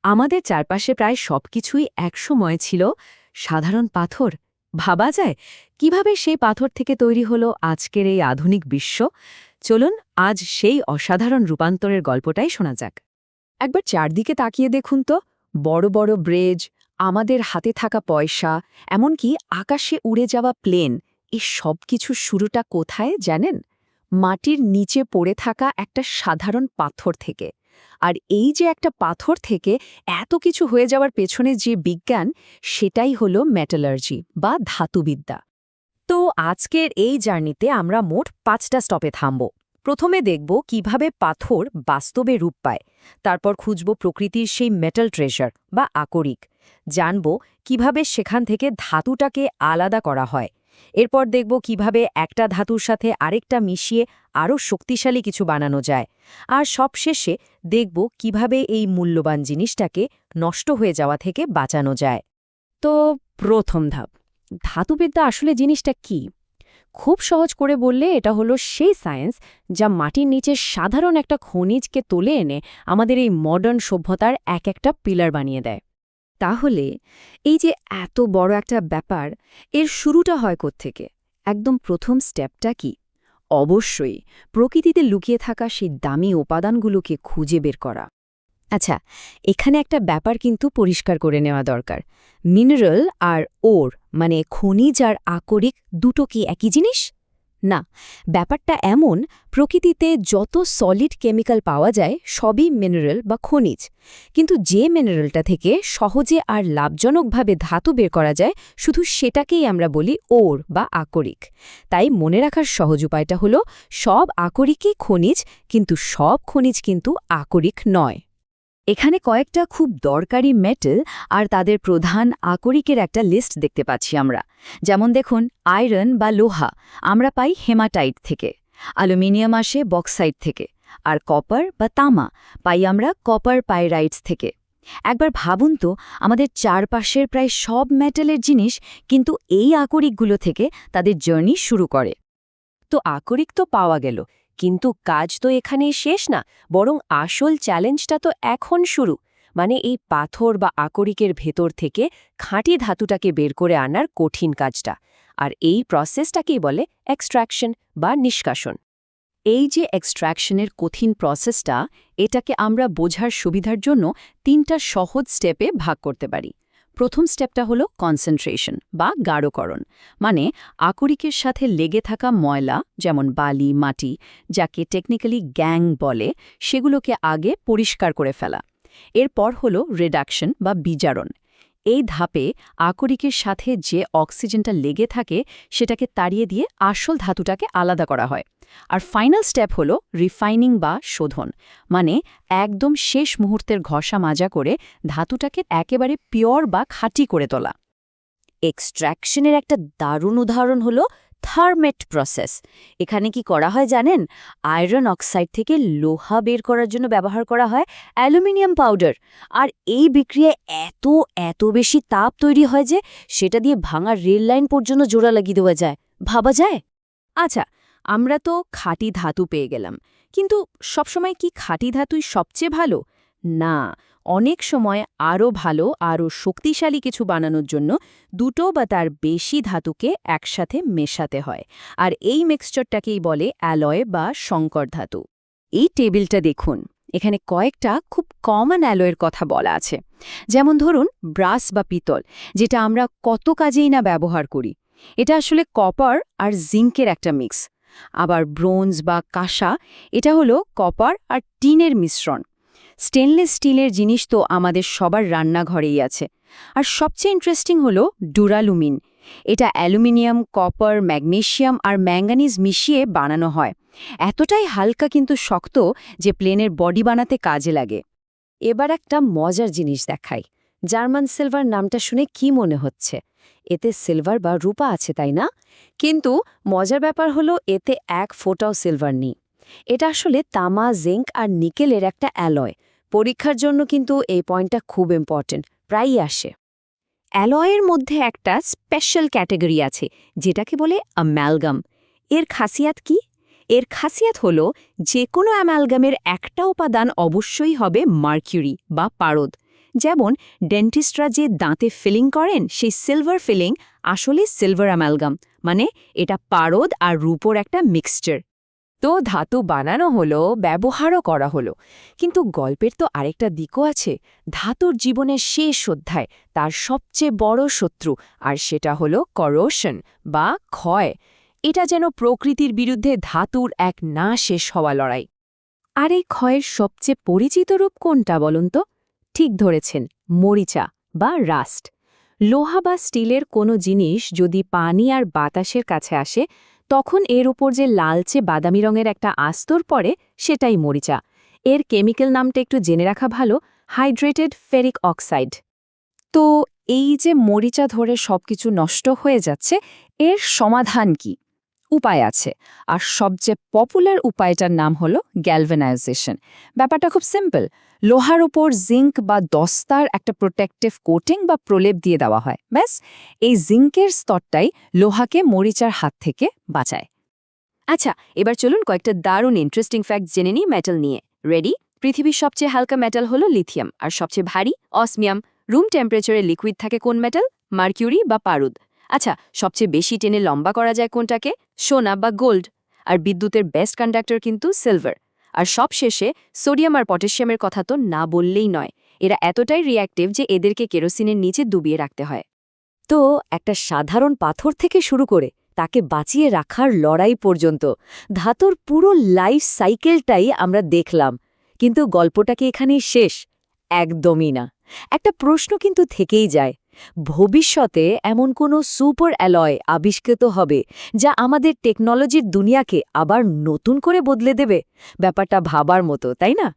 আমাদের চারপাশে প্রায় সবকিছুই একসময় ছিল সাধারণ পাথর। ভাবা যায় কিভাবে সেই পাথর থেকে তৈরি হলো আজকের এই আধুনিক বিশ্ব? চলুন আজ সেই অসাধারণ রূপান্তরের গল্পটাই শোনা যাক। একবার চারদিকে তাকিয়ে দেখুন তো, বড় বড় ব্রিজ, আমাদের হাতে থাকা পয়সা, এমনকি আকাশে উড়ে যাওয়া প্লেন, এই সব কিছুর শুরুটা কোথায় জানেন? মাটির নিচে পড়ে থাকা একটা সাধারণ পাথর থেকে। আর এই যে একটা পাথর থেকে এত কিছু হয়ে যাওয়ার পেছনে যে বিজ্ঞান, সেটাই হলো মেটালার্জি বা ধাতুবিদ্যা। তো আজকের এই জার্নিতে আমরা মোট 5টা স্টপে থামব। প্রথমে দেখব কিভাবে পাথর বাস্তবে রূপ পায়, তারপর খুঁজব প্রকৃতির সেই মেটাল ট্রেজার বা আকরিক, জানব কিভাবে সেখান থেকে ধাতুটাকে আলাদা করা হয়, এরপর দেখব কিভাবে একটা ধাতুর সাথে আরেকটা মিশিয়ে আরও শক্তিশালী কিছু বানানো যায়, আর সবশেষে দেখব কিভাবে এই মূল্যবান জিনিসটাকে নষ্ট হয়ে যাওয়া থেকে বাঁচানো যায়। তো প্রথম ধাপ, ধাতুবিদ্যা আসলে জিনিসটা কি? খুব সহজ করে বললে এটা হলো সেই সায়েন্স যা মাটির নিচে সাধারণ একটা খনিজকে তুলে এনে আমাদের এই মডার্ন সভ্যতার এক একটা পিলার বানিয়ে দেয়। তাহলে এই যে এত বড় একটা ব্যাপার, এর শুরুটা হয় কোত্থেকে? একদম প্রথম স্টেপটা কি? অবশ্যই প্রকৃতিতে লুকিয়ে থাকা সেই দামি উপাদানগুলোকে খুঁজে বের করা। আচ্ছা, এখানে একটা ব্যাপার কিন্তু পরিষ্কার করে নেওয়া দরকার। মিনারেল আর ওর মানে খনিজ আর আকরিক দুটো কি একই জিনিস? না, ব্যাপারটা এমন, প্রকৃতিতে যত সলিড কেমিক্যাল পাওয়া যায় সবই মিনারেল বা খনিজ, কিন্তু যে মিনারেলটা থেকে সহজে আর লাভজনকভাবে ধাতু বের করা যায় শুধু সেটাকেই আমরা বলি ওর বা আকরিক। তাই মনে রাখার সহজ উপায়টা হলো, সব আকরিকই খনিজ, কিন্তু সব খনিজ কিন্তু আকরিক নয়। এখানে কয়েকটা খুব দরকারি মেটাল আর তাদের প্রধান আকরিকের একটা লিস্ট দেখতে পাচ্ছি আমরা। যেমন দেখুন, আয়রন বা লোহা আমরা পাই হেমাটাইট থেকে, অ্যালুমিনিয়াম আসে বক্সাইট থেকে, আর কপার বা তামা পাই আমরা কপার পাইরাইটস থেকে। একবার ভাবুন তো, আমাদের চারপাশের প্রায় সব মেটালের জিনিস কিন্তু এই আকরিকগুলো থেকে তাদের জার্নি শুরু করে। তো আকরিক তো পাওয়া গেল, কিন্তু কাজ তো এখানেই শেষ না, বরং আসল চ্যালেঞ্জটা তো এখন শুরু। মানে এই পাথর বা আকরিকের ভেতর থেকে খাঁটি ধাতুটাকে বের করে আনার কঠিন কাজটা। আর এই প্রসেসটাকেই বলে এক্সট্র্যাকশন বা নিষ্কাশন। এই যে এক্সট্র্যাকশনের কঠিন প্রসেসটা, এটাকে আমরা বোঝার সুবিধার জন্য 3টা সহজ স্টেপে ভাগ করতে পারি। প্রথম স্টেপটা হলো কনসেন্ট্রেশন বা গাঢ়করণ, মানে আকরিকের সাথে লেগে থাকা ময়লা যেমন বালি, মাটি, যাকে টেকনিক্যালি গ্যাং বলে, সেগুলোকে আগে পরিষ্কার করে ফেলা। এরপর হলো রিডাকশন বা বিজারণ। এই ধাপে আকরিকের সাথে যে অক্সিজেনটা লেগে থাকে সেটাকে তাড়িয়ে দিয়ে আসল ধাতুটাকে আলাদা করা হয়। আর ফাইনাল স্টেপ হলো রিফাইনিং বা শোধন, মানে একদম শেষ মুহূর্তের ঘষা মাজা করে ধাতুটাকে একেবারে পিওর বা খাঁটি করে তোলা। এক্সট্র্যাকশনের একটা দারুণ উদাহরণ হলো থার্মেট প্রসেস। এখানে কি করা হয় জানেন? আয়রন অক্সাইড থেকে লোহা বের করার জন্য ব্যবহার করা হয় অ্যালুমিনিয়াম পাউডার। আর এই বিক্রিয়ায় এত এত বেশি তাপ তৈরি হয় যে সেটা দিয়ে ভাঙা রেল লাইন পর্যন্ত জোড়া লাগিয়ে দেওয়া যায়। ভাবা যায়? আচ্ছা, আমরা তো খাঁটি ধাতু পেয়ে গেলাম, কিন্তু সবসময় কি খাঁটি ধাতুই সবচেয়ে ভালো? না, অনেক সময় আরও ভালো, আরও শক্তিশালী কিছু বানানোর জন্য দুটো বা তার বেশি ধাতুকে একসাথে মেশাতে হয়। আর এই মিক্সচারটাকেই বলে অ্যালয় বা সংকর ধাতু। এই টেবিলটা দেখুন, এখানে কয়েকটা খুব কমন অ্যালয়ের কথা বলা আছে। যেমন ধরুন ব্রাস বা পিতল, যেটা আমরা কত কাজেই না ব্যবহার করি। এটা আসলে কপার আর জিঙ্কের একটা মিক্স। আবার ব্রোঞ্জ বা কাঁসা, এটা হলো কপার আর টিনের মিশ্রণ। স্টেনলেস স্টিলের জিনিস তো আমাদের সবার রান্নাঘরেই আছে। আর সবচেয়ে ইন্টারেস্টিং হলো ডুরালুমিন। এটা অ্যালুমিনিয়াম, কপার, ম্যাগনেসিয়াম আর ম্যাঙ্গানিজ মিশিয়ে বানানো হয়। এতটাই হালকা কিন্তু শক্ত যে প্লেনের বডি বানাতে কাজে লাগে। এবার একটা মজার জিনিস দেখাই। জার্মান সিলভার নামটা শুনে কি মনে হচ্ছে? এতে সিলভার বা রূপা আছে, তাই না? কিন্তু মজার ব্যাপার হলো এতে এক ফোঁটাও সিলভার নেই। এটা আসলে তামা, জিঙ্ক আর নিকেলের একটা অ্যালয়। পরীক্ষার জন্য কিন্তু এই পয়েন্টটা খুব ইম্পর্টেন্ট, প্রায়ই আসে। অ্যালয়ের মধ্যে একটা স্পেশাল ক্যাটাগরি আছে, যেটাকে বলে অ্যামালগাম। এর খাসিয়াত কি? এর খাসিয়াত হলো যে কোনো অ্যামালগামের একটা উপাদান অবশ্যই হবে মার্কিউরি বা পারদ, যেমন ডেন্টিস্টরা যে দাঁতে ফিলিং করেন সেই সিলভার ফিলিং আসলে সিলভার অ্যামালগাম, মানে এটা পারদ আর রূপোর একটা মিক্সচার। তো ধাতু বানানো হলো, ব্যবহারও করা হলো, কিন্তু গল্পের তো আরেকটা দিকও আছে। ধাতুর জীবনের শেষ অধ্যায়, তার সবচেয়ে বড় শত্রু, আর সেটা হলো করোশন বা ক্ষয়। এটা যেন প্রকৃতির বিরুদ্ধে ধাতুর এক না শেষ হওয়া লড়াই। আর এই ক্ষয়ের সবচেয়ে পরিচিত রূপ কোনটা বলুন তো? ঠিক ধরেছেন, মরিচা বা রাস্ট। লোহা বা স্টিলের কোনো জিনিস যদি পানি আর বাতাসের কাছে আসে, তখন এর উপর যে লালচে বাদামি রঙের একটা আস্তর পড়ে, সেটাই মরিচা। এর কেমিক্যাল নামটা একটু জেনে রাখা ভালো, হাইড্রেটেড ফেরিক অক্সাইড। তো এই যে মরিচা ধরে সবকিছু নষ্ট হয়ে যাচ্ছে, এর সমাধান কি? উপায় আছে, আর সবচেয়ে পপুলার উপায়টার নাম হলো গ্যালভানাইজেশন। ব্যাপারটা খুব সিম্পল। লোহার উপর জিঙ্ক বা দস্তার একটা প্রোটেক্টিভ কোটিং বা প্রলেপ দিয়ে দেওয়া হয়, ব্যাস। এই জিঙ্কের স্তরটাই লোহাকে মরিচার হাত থেকে বাঁচায়। আচ্ছা, এবার চলুন কয়েকটা দারুণ ইন্টারেস্টিং ফ্যাক্ট জেনে নিই মেটাল নিয়ে। রেডি? পৃথিবীর সবচেয়ে হালকা মেটাল হলো লিথিয়াম, আর সবচেয়ে ভারী অসমিয়াম। রুম টেম্পারেচারে লিকুইড থাকে কোন মেটাল? মার্কিউরি বা পারদ। আচ্ছা, সবচেয়ে বেশি টেনে লম্বা করা যায় কোনটাকে? সোনা বা গোল্ড। আর বিদ্যুতের বেস্ট কন্ডাক্টর কিন্তু সিলভার। আর সবশেষে সোডিয়াম আর পটাশিয়ামের কথা তো না বললেই নয়। এরা এতটাই রিঅ্যাক্টিভ যে এদেরকে কেরোসিনের নিচে ডুবিয়ে রাখতে হয়। তো একটা সাধারণ পাথর থেকে শুরু করে তাকে বাঁচিয়ে রাখার লড়াই পর্যন্ত ধাতুর পুরো লাইফ সাইকেলটাই আমরা দেখলাম। কিন্তু গল্পটা কি এখানেই শেষ? একদমই না। একটা প্রশ্ন কিন্তু থেকেই যায়, ভবিষ্যতে এমন কোনো সুপার অ্যালয় আবিষ্কৃত হবে যা আমাদের টেকনোলজির দুনিয়াকে আবার নতুন করে বদলে দেবে? ব্যাপারটা ভাবার মতো, তাই না?